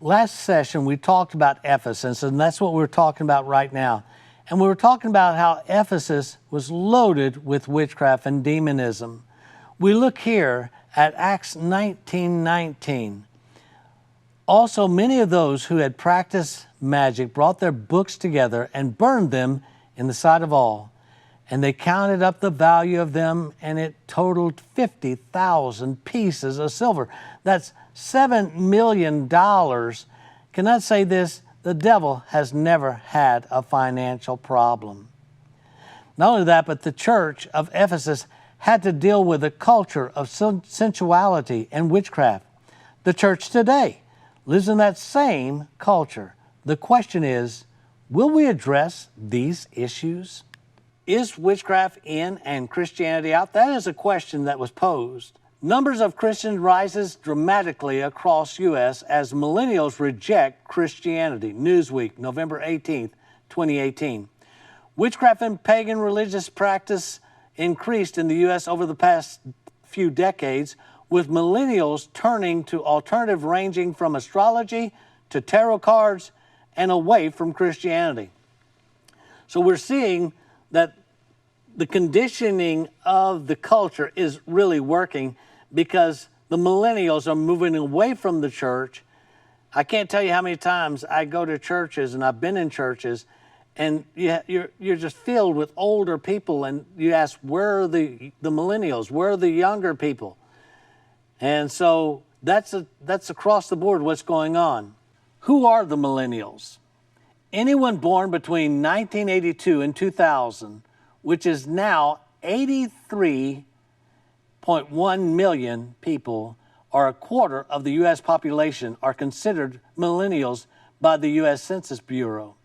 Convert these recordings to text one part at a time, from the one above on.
Last session, we talked about Ephesus, and that's what we're talking about right now. And we were talking about how Ephesus was loaded with witchcraft and demonism. We look here at Acts 19:19. Also, many of those who had practiced magic brought their books together and burned them in the sight of all. And they counted up the value of them, and it totaled 50,000 pieces of silver. That's $7 million. Can I say this? The devil has never had a financial problem. Not only that, but the church of Ephesus had to deal with a culture of sensuality and witchcraft. The church today lives in that same culture. The question is, will we address these issues? Is witchcraft in and Christianity out? That is a question that was posed. Numbers of Christians rises dramatically across U.S. as millennials reject Christianity. Newsweek, November 18th, 2018. Witchcraft and pagan religious practice increased in the U.S. over the past few decades, with millennials turning to alternative ranging from astrology to tarot cards and away from Christianity. So we're seeing that the conditioning of the culture is really working because the millennials are moving away from the church. I can't tell you how many times I go to churches, and I've been in churches, and you're just filled with older people, and you ask, where are the millennials? Where are the younger people? And so that's across the board what's going on. Who are the millennials? Anyone born between 1982 and 2000, which is now 83.1 million people, or a quarter of the U.S. population, are considered millennials by the U.S. Census Bureau.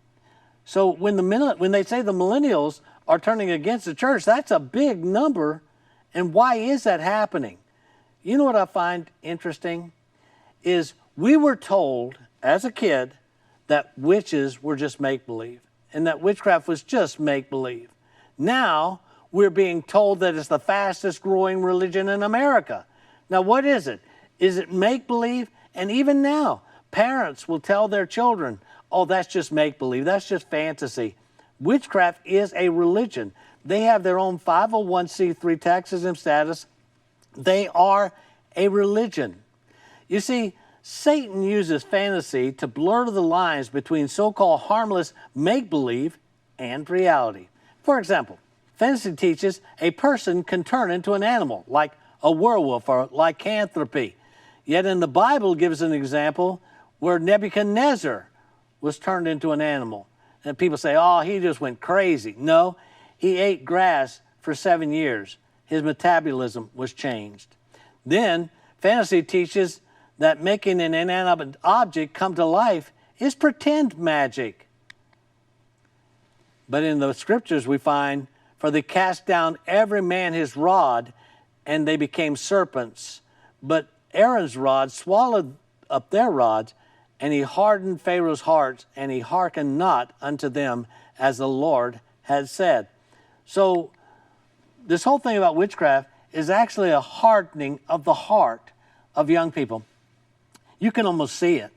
So when they say the millennials are turning against the church, that's a big number. And why is that happening? You know what I find interesting is we were told as a kid that witches were just make-believe and that witchcraft was just make-believe. Now we're being told that it's the fastest growing religion in America. Now what is it? Is it make-believe? And even now, parents will tell their children, oh, that's just make-believe, that's just fantasy. Witchcraft is a religion. They have their own 501c3 tax-exempt status. They are a religion. You see, Satan uses fantasy to blur the lines between so-called harmless make-believe and reality. For example, fantasy teaches a person can turn into an animal, like a werewolf or lycanthropy. Yet in the Bible gives an example where Nebuchadnezzar was turned into an animal. And people say, oh, he just went crazy. No, he ate grass for 7 years. His metabolism was changed. Then, fantasy teaches that making an inanimate object come to life is pretend magic. But in the scriptures we find, for they cast down every man his rod, and they became serpents. But Aaron's rod swallowed up their rods, and he hardened Pharaoh's heart, and he hearkened not unto them as the Lord had said. So this whole thing about witchcraft is actually a hardening of the heart of young people. You can almost see it.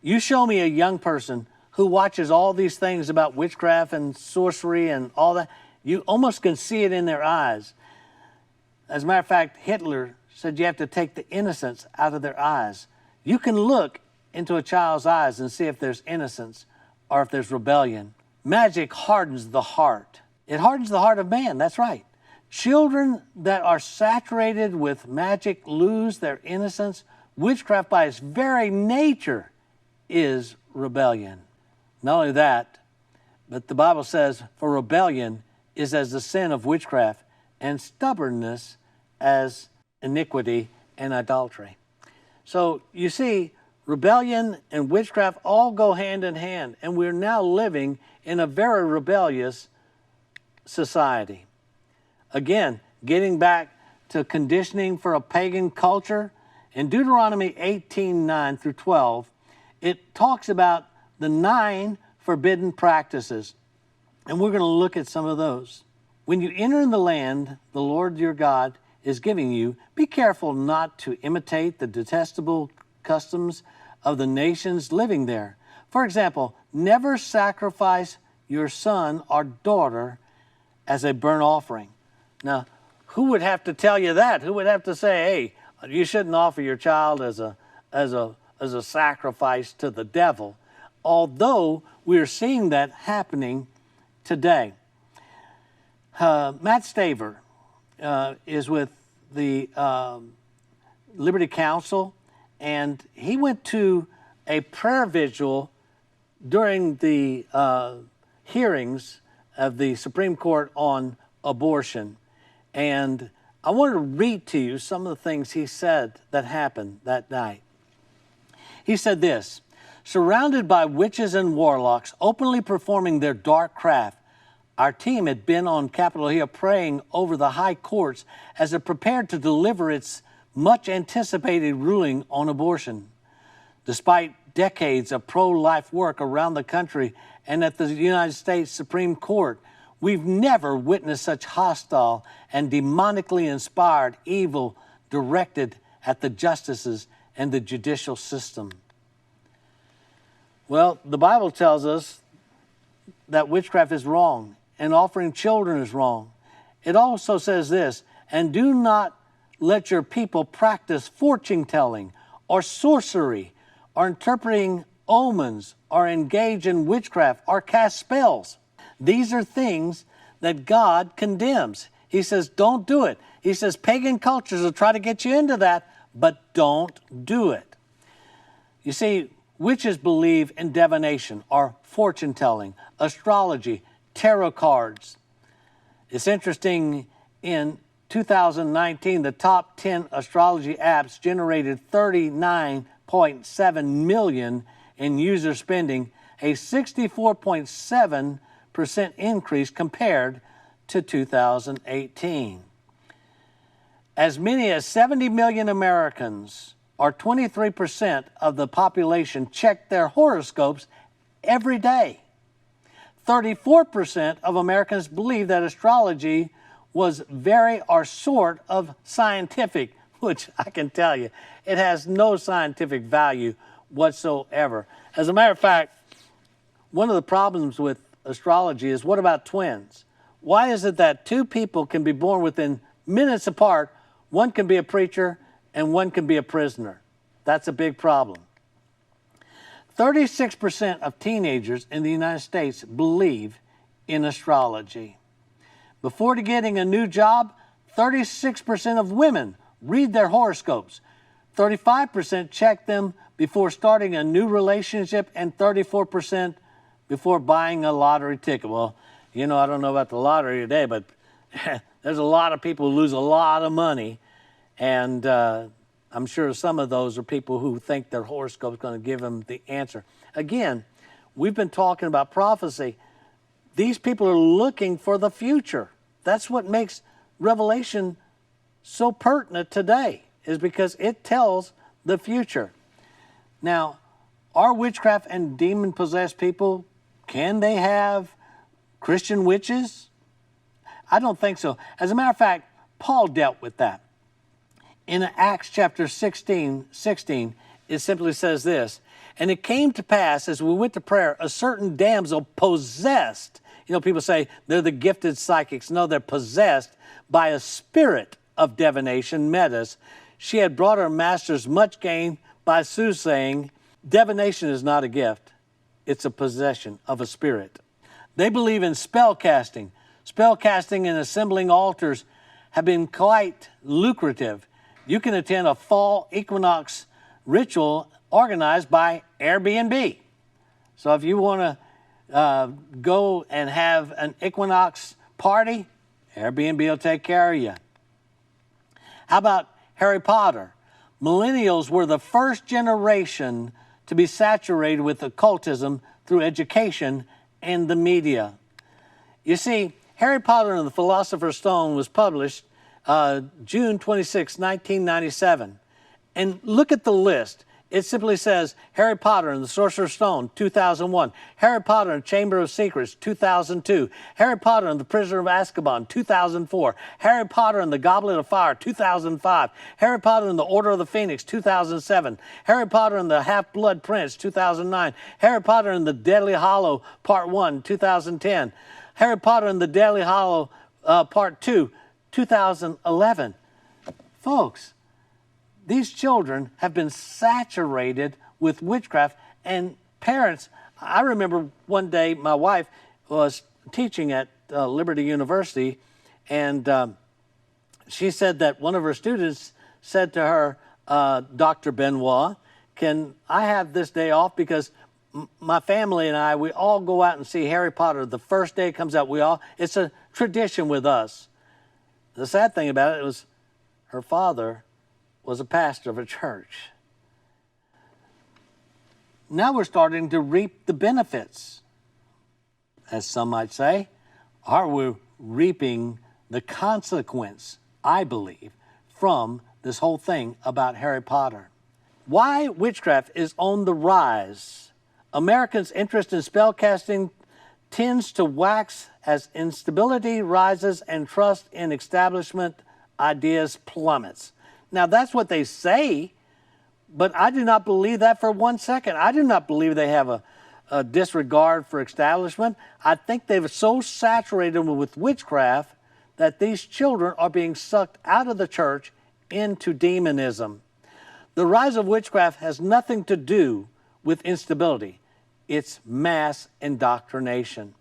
You show me a young person who watches all these things about witchcraft and sorcery and all that, you almost can see it in their eyes. As a matter of fact, Hitler said you have to take the innocence out of their eyes. You can look into a child's eyes and see if there's innocence or if there's rebellion. Magic hardens the heart. It hardens the heart of man, that's right. Children that are saturated with magic lose their innocence. Witchcraft by its very nature is rebellion. Not only that, but the Bible says, for rebellion is as the sin of witchcraft, and stubbornness as iniquity and idolatry. So you see, rebellion and witchcraft all go hand in hand, and we're now living in a very rebellious society. Again, getting back to conditioning for a pagan culture, in Deuteronomy 18:9 through 12, it talks about the 9 forbidden practices, and we're going to look at some of those. When you enter in the land the Lord your God is giving you, be careful not to imitate the detestable customs of the nations living there. For example, never sacrifice your son or daughter as a burnt offering. Now, who would have to tell you that? Who would have to say, hey, you shouldn't offer your child as a sacrifice to the devil? Although we're seeing that happening today. Matt Staver is with the Liberty Counsel, and he went to a prayer vigil during the hearings of the Supreme Court on abortion. And I want to read to you some of the things he said that happened that night. He said this: surrounded by witches and warlocks openly performing their dark craft, our team had been on Capitol Hill praying over the high courts as it prepared to deliver its much anticipated ruling on abortion. Despite decades of pro-life work around the country and at the United States Supreme Court, we've never witnessed such hostile and demonically inspired evil directed at the justices and the judicial system. Well, the Bible tells us that witchcraft is wrong and offering children is wrong. It also says this: and do not let your people practice fortune telling or sorcery or interpreting omens or engage in witchcraft or cast spells. These are things that God condemns. He says, don't do it. He says, pagan cultures will try to get you into that, but don't do it. You see, witches believe in divination or fortune telling, astrology, tarot cards. It's interesting, in 2019, the top 10 astrology apps generated 39.7 million in user spending, a 64.7% increase compared to 2018. As many as 70 million Americans, or 23% of the population, check their horoscopes every day. 34% of Americans believe that astrology was very or sort of scientific, which I can tell you, it has no scientific value whatsoever. As a matter of fact, one of the problems with astrology is, what about twins? Why is it that two people can be born within minutes apart, one can be a preacher and one can be a prisoner? That's a big problem. 36% of teenagers in the United States believe in astrology. Before getting a new job, 36% of women read their horoscopes. 35% check them before starting a new relationship, and 34% before buying a lottery ticket. Well, you know, I don't know about the lottery today, but there's a lot of people who lose a lot of money, and I'm sure some of those are people who think their horoscope is going to give them the answer. Again, we've been talking about prophecy. These people are looking for the future. That's what makes Revelation so pertinent today, is because it tells the future. Now, are witchcraft and demon-possessed people, can they have Christian witches? I don't think so. As a matter of fact, Paul dealt with that. In Acts chapter 16, it simply says this: and it came to pass, as we went to prayer, a certain damsel possessed. You know, people say they're the gifted psychics. No, they're possessed by a spirit of divination met us. She had brought her masters much gain by soothsaying. Divination is not a gift. It's a possession of a spirit. They believe in spell casting. Spell casting and assembling altars have been quite lucrative. You can attend a fall equinox ritual organized by Airbnb. So if you want to go and have an equinox party, Airbnb will take care of you. How about Harry Potter? Millennials were the first generation to be saturated with occultism through education and the media. You see, Harry Potter and the Philosopher's Stone was published June 26, 1997. And look at the list. It simply says Harry Potter and the Sorcerer's Stone, 2001. Harry Potter and Chamber of Secrets, 2002. Harry Potter and the Prisoner of Azkaban, 2004. Harry Potter and the Goblet of Fire, 2005. Harry Potter and the Order of the Phoenix, 2007. Harry Potter and the Half-Blood Prince, 2009. Harry Potter and the Deathly Hallow, Part 1, 2010. Harry Potter and the Deathly Hallow, Part 2, 2011. Folks, these children have been saturated with witchcraft, and parents, I remember one day my wife was teaching at Liberty University, and she said that one of her students said to her, Dr. Benoit, can I have this day off because my family and I, we all go out and see Harry Potter the first day it comes out. It's a tradition with us. The sad thing about it was her father was a pastor of a church. Now we're starting to reap the benefits, as some might say. Are we reaping the consequence, I believe, from this whole thing about Harry Potter? Why witchcraft is on the rise. Americans' interest in spellcasting tends to wax as instability rises and trust in establishment ideas plummets. Now, that's what they say, but I do not believe that for 1 second. I do not believe they have a disregard for establishment. I think they've so saturated with witchcraft that these children are being sucked out of the church into demonism. The rise of witchcraft has nothing to do with instability. It's mass indoctrination.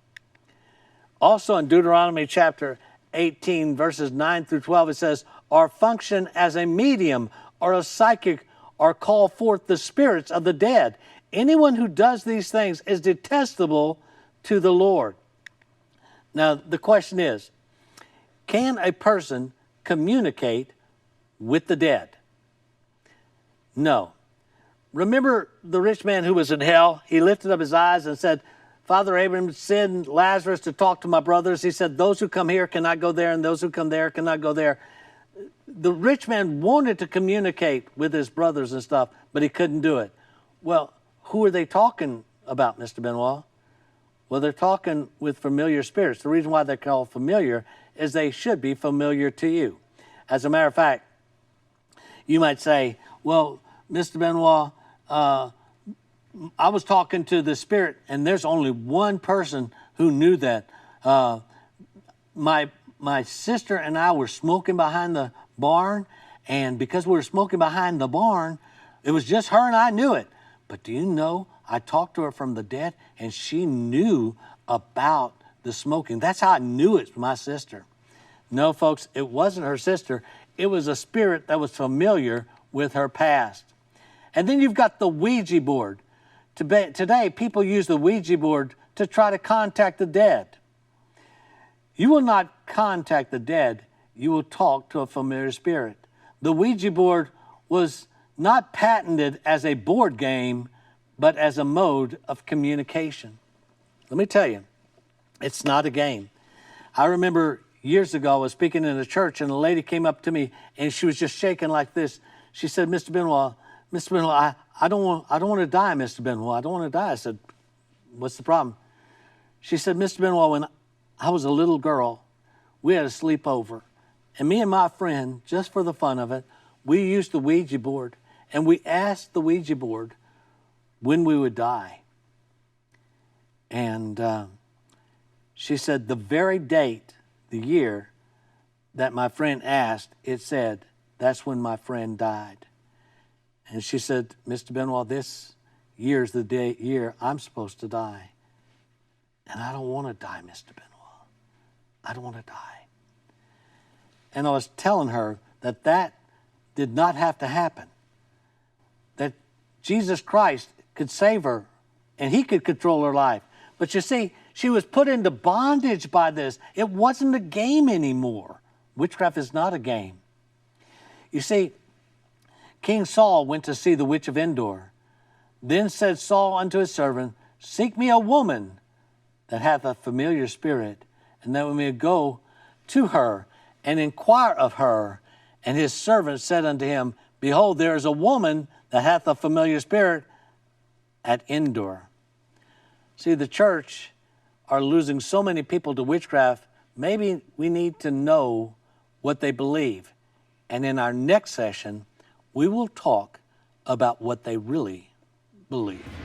Also in Deuteronomy chapter 18, verses 9 through 12, it says, or function as a medium or a psychic or call forth the spirits of the dead. Anyone who does these things is detestable to the Lord. Now, the question is, can a person communicate with the dead? No. Remember the rich man who was in hell? He lifted up his eyes and said, Father Abraham, send Lazarus to talk to my brothers. He said, those who come here cannot go there, and those who come there cannot go there. The rich man wanted to communicate with his brothers and stuff, but he couldn't do it. Well, who are they talking about, Mr. Benoit? Well, they're talking with familiar spirits. The reason why they're called familiar is they should be familiar to you. As a matter of fact, you might say, well, Mr. Benoit, I was talking to the spirit, and there's only one person who knew that. My sister and I were smoking behind the barn, and because we were smoking behind the barn, it was just her and I knew it. But do you know, I talked to her from the dead, and she knew about the smoking. That's how I knew it's my sister. No, folks, it wasn't her sister. It was a spirit that was familiar with her past. And then you've got the Ouija board. Today, people use the Ouija board to try to contact the dead. You will not contact the dead. You will talk to a familiar spirit. The Ouija board was not patented as a board game, but as a mode of communication. Let me tell you, it's not a game. I remember years ago, I was speaking in a church, and a lady came up to me, and she was just shaking like this. She said, Mr. Benoit, I don't want to die, Mr. Benoit. I don't want to die. I said, what's the problem? She said, Mr. Benoit, when I was a little girl, we had a sleepover. And me and my friend, just for the fun of it, we used the Ouija board. And we asked the Ouija board when we would die. And she said the very date, the year that my friend asked, it said, that's when my friend died. And she said, Mr. Benoit, this year's the year I'm supposed to die. And I don't want to die, Mr. Benoit. I don't want to die. And I was telling her that did not have to happen. That Jesus Christ could save her and he could control her life. But you see, she was put into bondage by this. It wasn't a game anymore. Witchcraft is not a game. You see, King Saul went to see the witch of Endor. Then said Saul unto his servant, seek me a woman that hath a familiar spirit, and that we may go to her and inquire of her. And his servant said unto him, behold, there is a woman that hath a familiar spirit at Endor. See, the church are losing so many people to witchcraft. Maybe we need to know what they believe. And in our next session, we will talk about what they really believe.